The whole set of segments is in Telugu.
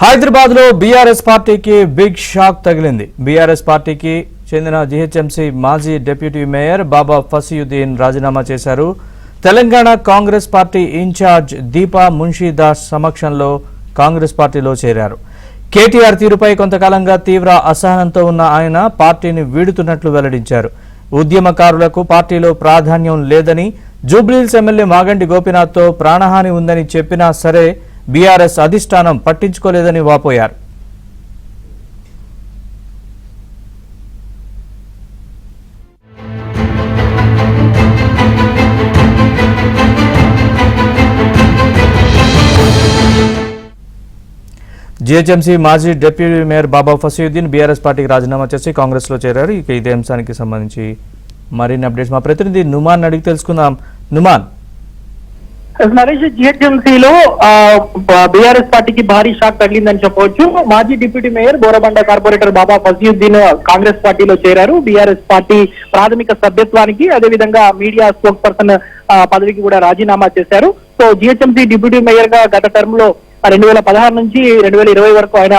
హైదరాబాద్ లో బీఆర్ఎస్ పార్టీకి బిగ్ షాక్ తగిలింది. బీఆర్ఎస్ పార్టీకి చెందిన జీహెచ్ఎంసీ మాజీ డిప్యూటీ మేయర్ బాబా ఫసీయుద్దీన్ రాజీనామా చేశారు. తెలంగాణ కాంగ్రెస్ పార్టీ ఇన్ఛార్జ్ దీపా మున్షీదాస్ సమక్షంలో కాంగ్రెస్ పార్టీలో చేరారు. కేటీఆర్ తీరుపై కొంతకాలంగా తీవ్ర అసహనంతో ఉన్న ఆయన పార్టీని వీడుతున్నట్లు వెల్లడించారు. ఉద్యమకారులకు పార్టీలో ప్రాధాన్యం లేదని, జూబ్లీహిల్స్ ఎమ్మెల్యే మాగంటి గోపీనాథ్తో ప్రాణహాని ఉందని చెప్పినా సరే బీఆర్ఎస్ అధిష్టానం పట్టించుకోలేదని వాపోయారు. జీహెచ్ఎంసీ మాజీ డిప్యూటీ మేయర్ బాబా ఫసీయుద్దీన్ బీఆర్ఎస్ పార్టీకి రాజీనామా చేసి కాంగ్రెస్ లో చేరారు. ఇక ఇదే అంశానికి సంబంధించి మరిన్ని అప్డేట్స్ మా ప్రతినిధి నుమాన్ అడిగి తెలుసుకుందాం. నుమాన్, నరేష్, జిహెచ్ఎంసీలో బీఆర్ఎస్ పార్టీకి భారీ షాక్ తగిలిందని చెప్పవచ్చు. మాజీ డిప్యూటీ మేయర్ బోరబండ కార్పొరేటర్ బాబా ఫసీయుద్దీన్ కాంగ్రెస్ పార్టీలో చేరారు. బీఆర్ఎస్ పార్టీ ప్రాథమిక సభ్యత్వానికి, అదేవిధంగా మీడియా స్పోక్స్ పర్సన్ పదవికి కూడా రాజీనామా చేశారు. సో జిహెచ్ఎంసీ డిప్యూటీ మేయర్ గా గత టర్మ్ లో 2016 నుంచి 2020 వరకు ఆయన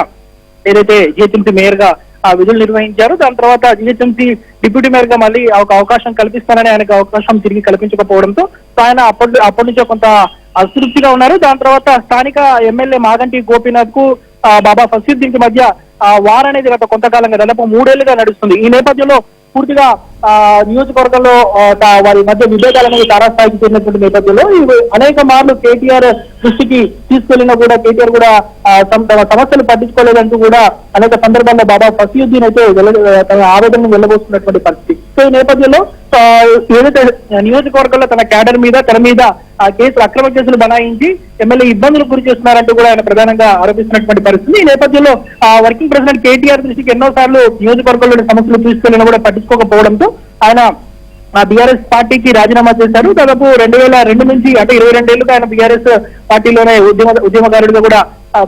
ఏదైతే జిహెచ్ఎంసీ మేయర్ గా విధులు నిర్వహించారు. దాని తర్వాత జిహెచ్ఎంసీ డిప్యూటీ మేయర్ గా మళ్ళీ ఒక అవకాశం కల్పిస్తానని ఆయనకు అవకాశం తిరిగి కల్పించకపోవడంతో ఆయన అప్పటి నుంచే కొంత అసంతృప్తిగా ఉన్నారు. దాని తర్వాత స్థానిక ఎమ్మెల్యే మాగంటి గోపీనాథ్ కు బాబా ఫసీయుద్దీన్ కి మధ్య వార్ అనేది గత కొంతకాలంగా దాదాపు 3 ఏళ్లుగా నడుస్తుంది. ఈ నేపథ్యంలో పూర్తిగా నియోజకవర్గంలో వారి మధ్య విభేదాల అనేది తారాస్థాయికి చేరినటువంటి నేపథ్యంలో అనేక మార్లు కేటీఆర్ దృష్టికి తీసుకెళ్లినా కూడా కేటీఆర్ కూడా తమ సమస్యలు పట్టించుకోలేదంటూ కూడా అనేక సందర్భాల్లో బాబా ఫసీయుద్దీన్ అయితే తన ఆవేదనను వెళ్ళబోతున్నటువంటి పరిస్థితి. సో ఈ నేపథ్యంలో ఏదైతే నియోజకవర్గంలో తన క్యాడర్ మీద తన మీద అక్రమ కేసులు బనాయించి ఎమ్మెల్యే ఇబ్బందులకు గురి చేస్తున్నారంటూ కూడా ఆయన ప్రధానంగా ఆరోపిస్తున్నటువంటి పరిస్థితి. ఈ నేపథ్యంలో వర్కింగ్ ప్రెసిడెంట్ కేటీఆర్ దృష్టికి ఎన్నోసార్లు నియోజకవర్గంలోని సమస్యలు తీసుకెళ్లినా కూడా పట్టించుకోకపోవడంతో ఆయన బీఆర్ఎస్ పార్టీకి రాజీనామా చేశారు. దాదాపు 2002 నుంచి అంటే 22 ఏళ్లుగా ఆయన బీఆర్ఎస్ పార్టీలోనే ఉద్యమకారుడిగా కూడా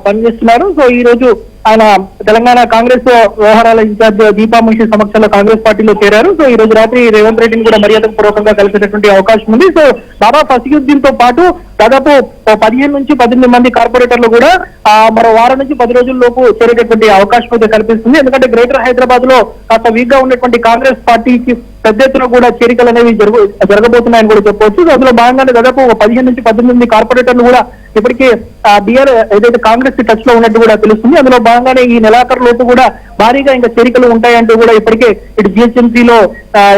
పనిచేస్తున్నారు. సో ఈ రోజు ఆయన తెలంగాణ కాంగ్రెస్ వ్యవహారాల ఇన్ఛార్జ్ దీపా మున్షీ సమక్షంలో కాంగ్రెస్ పార్టీలో చేరారు. సో ఈ రోజు రాత్రి రేవంత్ రెడ్డిని కూడా మర్యాద పూర్వకంగా కలిసేటటువంటి అవకాశం ఉంది. సో బాబా ఫసీయుద్దీన్ తో పాటు దాదాపు 15 నుంచి 18 మంది కార్పొరేటర్లు కూడా మరో వారం నుంచి 10 రోజుల లోపు చేరేటటువంటి అవకాశం అయితే కల్పిస్తుంది. ఎందుకంటే గ్రేటర్ హైదరాబాద్ లో కాస్త వీక్ గా ఉన్నటువంటి కాంగ్రెస్ పార్టీకి పెద్ద ఎత్తున కూడా చేరికలు అనేవి జరగబోతున్నాయని కూడా చెప్పవచ్చు. సో అందులో భాగంగానే దాదాపు 15 నుంచి 18 కార్పొరేటర్లు కూడా ఇప్పటికే బీఆర్ ఏదైతే కాంగ్రెస్ టచ్ లో ఉన్నట్టు కూడా తెలుస్తుంది. అందులో భాగంగానే ఈ నెలాఖరు లోపు కూడా భారీగా ఇంకా చేరికలు ఉంటాయంటూ కూడా ఇప్పటికే ఇటు జిహెచ్ఎంసీలో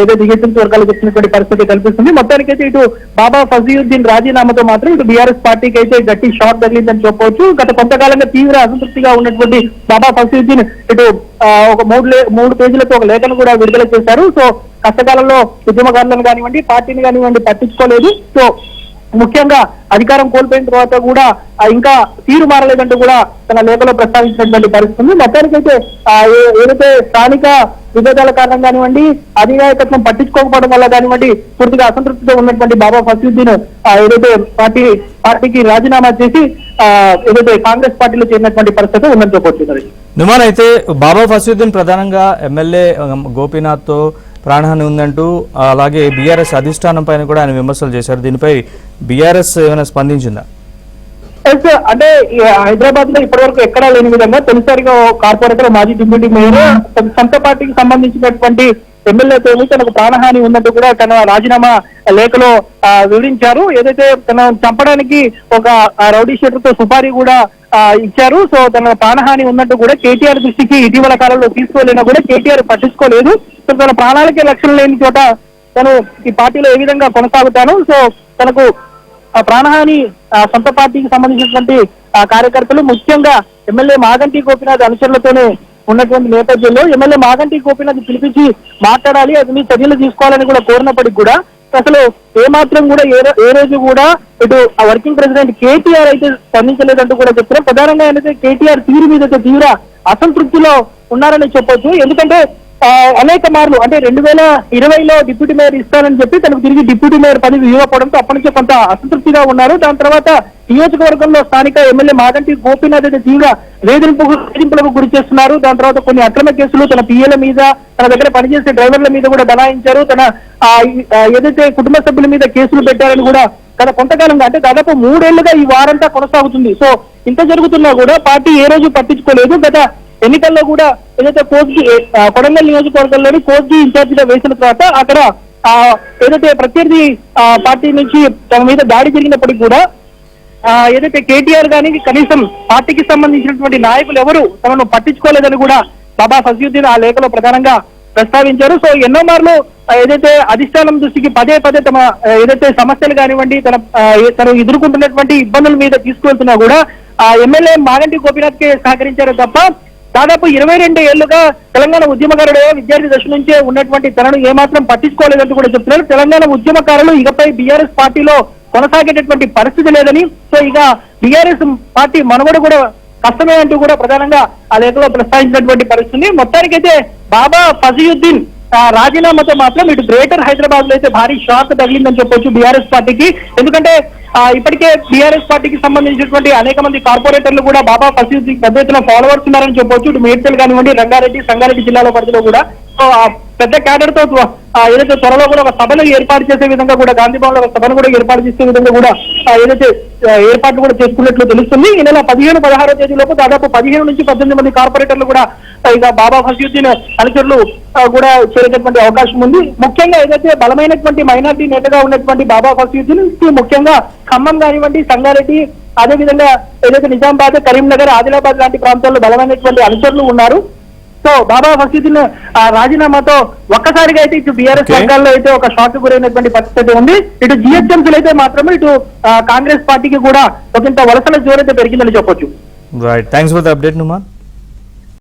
ఏదైతే జిహెచ్ఎంసీ వర్గాలకు వచ్చినటువంటి పరిస్థితి కల్పిస్తుంది. మొత్తానికైతే ఇటు బాబా ఫసీయుద్దీన్ రాజీనామాతో మాత్రం ఇటు బీఆర్ఎస్ పార్టీకి అయితే గట్టి షాక్ తగిలిందని చెప్పవచ్చు. గత కొంతకాలంగా తీవ్ర అసంతృప్తిగా ఉన్నటువంటి బాబా ఫసీయుద్దీన్ ఇటు ఒక 3 పేజీలతో ఒక లేఖను కూడా విడుదల చేశారు. సో కష్టకాలంలో ఉద్యమకారులను కానివ్వండి, పార్టీని కానివ్వండి పట్టించుకోలేదు. సో ముఖ్యంగా అధికారం కోల్పోయిన తర్వాత కూడా ఇంకా తీరు మారలేదంటూ కూడా తన లేఖలో ప్రస్తావించినటువంటి పరిస్థితి. మొత్తానికైతే ఏదైతే స్థానిక విభేదాల కారణం కానివ్వండి, అధినాయకత్వం పట్టించుకోకపోవడం వల్ల కానివ్వండి పూర్తిగా అసంతృప్తితో ఉన్నటువంటి బాబా ఫసీయుద్దీన్ ఏదైతే పార్టీకి రాజీనామా చేసి ఏదైతే కాంగ్రెస్ పార్టీలో చేరినటువంటి పరిస్థితి ఉందని చెప్పొచ్చు. నుమాన్, అయితే బాబా ఫసీయుద్దీన్ ప్రధానంగా ఎమ్మెల్యే గోపీనాథ్ తో ప్రాణహాని ఉందంటూ, అలాగే బీఆర్ఎస్ అధిష్టానం పైన కూడా ఆయన విమర్శలు చేశారు. దీనిపై బీఆర్ఎస్ ఏమైనా స్పందించిందా? అంటే హైదరాబాద్ లో ఇప్పటివరకు ఎక్కడా లేని విధంగా తొలిసారిగా కార్పొరేటర్ మాజీ డిప్యూటీ మేయర్ సొంత పార్టీకి సంబంధించినటువంటి ఎమ్మెల్యేతో తనకు ప్రాణహాని ఉందంటూ కూడా తన రాజీనామా లేఖలో వివరించారు. ఏదైతే తన చంపడానికి ఒక రౌడీ షీటర్ తో సుపారీ కూడా ఇచ్చారు. సో తన ప్రాణహాని ఉన్నట్టు కూడా కేటీఆర్ దృష్టికి ఇటీవల కాలంలో తీసుకోలేనా కూడా కేటీఆర్ పట్టించుకోలేదు. సో తన ప్రాణాలకే లక్ష్యం లేని చోట తను ఈ పార్టీలో ఏ విధంగా కొనసాగుతాను, సో తనకు ప్రాణహాని సొంత పార్టీకి సంబంధించినటువంటి కార్యకర్తలు ముఖ్యంగా ఎమ్మెల్యే మాగంటి గోపీనాథ్ అనుచరులతోనే ఉన్నటువంటి నేపథ్యంలో ఎమ్మెల్యే మాగంటి గోపీనాథ్ పిలిపించి మాట్లాడాలి, అది మీ చర్యలు తీసుకోవాలని కూడా కోరినప్పటికీ కూడా అసలు ఏమాత్రం కూడా ఏ రోజు కూడా ఇటు వర్కింగ్ ప్రెసిడెంట్ కేటీఆర్ అయితే స్పందించలేదంటూ కూడా చెప్తున్నారు. ప్రధానంగా ఏంటంటే కేటీఆర్ తీరు మీద తీవ్ర అసంతృప్తిలో ఉన్నారని చెప్పొచ్చు. ఎందుకంటే అనేక మార్లు అంటే 2020లో డిప్యూటీ మేయర్ ఇస్తానని చెప్పి తనకు తిరిగి డిప్యూటీ మేయర్ పదవి ఇవ్వకపోవడంతో అప్పటి నుంచి కొంత అసంతృప్తిగా ఉన్నారు. దాని తర్వాత నియోజకవర్గంలో స్థానిక ఎమ్మెల్యే మాగంటి గోపీనాథ్ అయితే తీవ్ర వేధింపులకు గురి చేస్తున్నారు. దాని తర్వాత కొన్ని అక్రమ కేసులు తన పిఏల మీద, తన దగ్గర పనిచేసే డ్రైవర్ల మీద కూడా బనాయించారు. తన ఏదైతే కుటుంబ సభ్యుల మీద కేసులు పెట్టారని కూడా గత కొంతకాలంగా అంటే దాదాపు 3 ఏళ్లుగా ఈ వారంతా కొనసాగుతుంది. సో ఇంత జరుగుతున్నా కూడా పార్టీ ఏ రోజు పట్టించుకోలేదు. గత ఎన్నికల్లో కూడా ఏదైతే కోస్గి కొడంగల్ నియోజకవర్గంలోని కోస్గి ఇన్ఛార్జ్ గా వేసిన తర్వాత అక్కడ ఏదైతే ప్రత్యర్థి పార్టీ నుంచి తమ మీద దాడి జరిగినప్పటికీ కూడా ఏదైతే కేటీఆర్ గానీ కనీసం పార్టీకి సంబంధించినటువంటి నాయకులు ఎవరు తమను పట్టించుకోలేదని కూడా బాబా ఫసియుద్దీన్ ఆ లేఖలో ప్రధానంగా ప్రస్తావించారు. సో ఎన్నో మార్లు ఏదైతే అధిష్టానం దృష్టికి పదే తమ ఏదైతే సమస్యలు కానివ్వండి తను ఎదుర్కొంటున్నటువంటి ఇబ్బందుల మీద తీసుకువెళ్తున్నా కూడా ఎమ్మెల్యే మాగంటి గోపీనాథ్ కి సహకరించారు తప్ప దాదాపు 22 ఏళ్లుగా తెలంగాణ ఉద్యమకారుడు విద్యార్థి దశ నుంచే ఉన్నటువంటి తనను ఏమాత్రం పట్టించుకోలేదంటూ కూడా చెప్తున్నారు. తెలంగాణ ఉద్యమకారులు ఇకపై బీఆర్ఎస్ పార్టీలో కొనసాగేటటువంటి పరిస్థితి లేదని, సో ఇక బీఆర్ఎస్ పార్టీ మనుగడ కూడా కష్టమే అంటూ కూడా ప్రధానంగా ఆ లేఖలో ప్రస్తావించినటువంటి పరిస్థితి. మొత్తానికైతే బాబా ఫసియుద్దీన్ రాజీనామాతో మాత్రం ఇటు గ్రేటర్ హైదరాబాద్ లో అయితే భారీ షాక్ తగిలిందని చెప్పొచ్చు బీఆర్ఎస్ పార్టీకి. ఎందుకంటే ఇప్పటికే బీఆర్ఎస్ పార్టీకి సంబంధించినటువంటి అనేక మంది కార్పొరేటర్లు కూడా బాబా ఫసియుద్దీన్ పెద్ద ఎత్తున ఫాలోవర్స్ ఉన్నారని చెప్పొచ్చు. ఇటు మేడ్చల్ కానివ్వండి, రంగారెడ్డి, సంగారెడ్డి జిల్లాల పరిధిలో కూడా సో పెద్ద క్యాడర్ తో ఏదైతే త్వరలో కూడా ఒక సభను ఏర్పాటు చేసే విధంగా కూడా గాంధీ భవన్ లో ఒక సభను కూడా ఏర్పాటు చేసే విధంగా కూడా ఏదైతే ఏర్పాట్లు కూడా చేసుకున్నట్లు తెలుస్తుంది. ఈ నెల 15-16 తేదీలోపు దాదాపు 15 నుంచి 18 మంది కార్పొరేటర్లు కూడా ఇక బాబా ఫసియుద్దీన్ అనుచరులు కూడా చేరేటటువంటి అవకాశం ఉంది. ముఖ్యంగా ఏదైతే బలమైనటువంటి మైనార్టీ నేతగా ఉన్నటువంటి బాబా ఫసియుద్దీన్ ముఖ్యంగా ఖమ్మం కానివ్వండి, సంగారెడ్డి, అదేవిధంగా ఏదైతే నిజామాబాద్, కరీంనగర్, ఆదిలాబాద్ లాంటి ప్రాంతాల్లో బలమైనటువంటి అనుచరులు ఉన్నారు. సో బాబా ఫసియుద్దీన్ రాజీనామాతో ఒక్కసారిగా అయితే ఇటు బీఆర్ఎస్ వర్గాల్లో అయితే ఒక షాక్ గురైనటువంటి పరిస్థితి ఉంది. ఇటు జిహెచ్ఎంసీలు అయితే మాత్రమే ఇటు కాంగ్రెస్ పార్టీకి కూడా ఒకంత వలసల జోరైతే పెరిగిందని చెప్పొచ్చు. Right, thanks for the update Numan.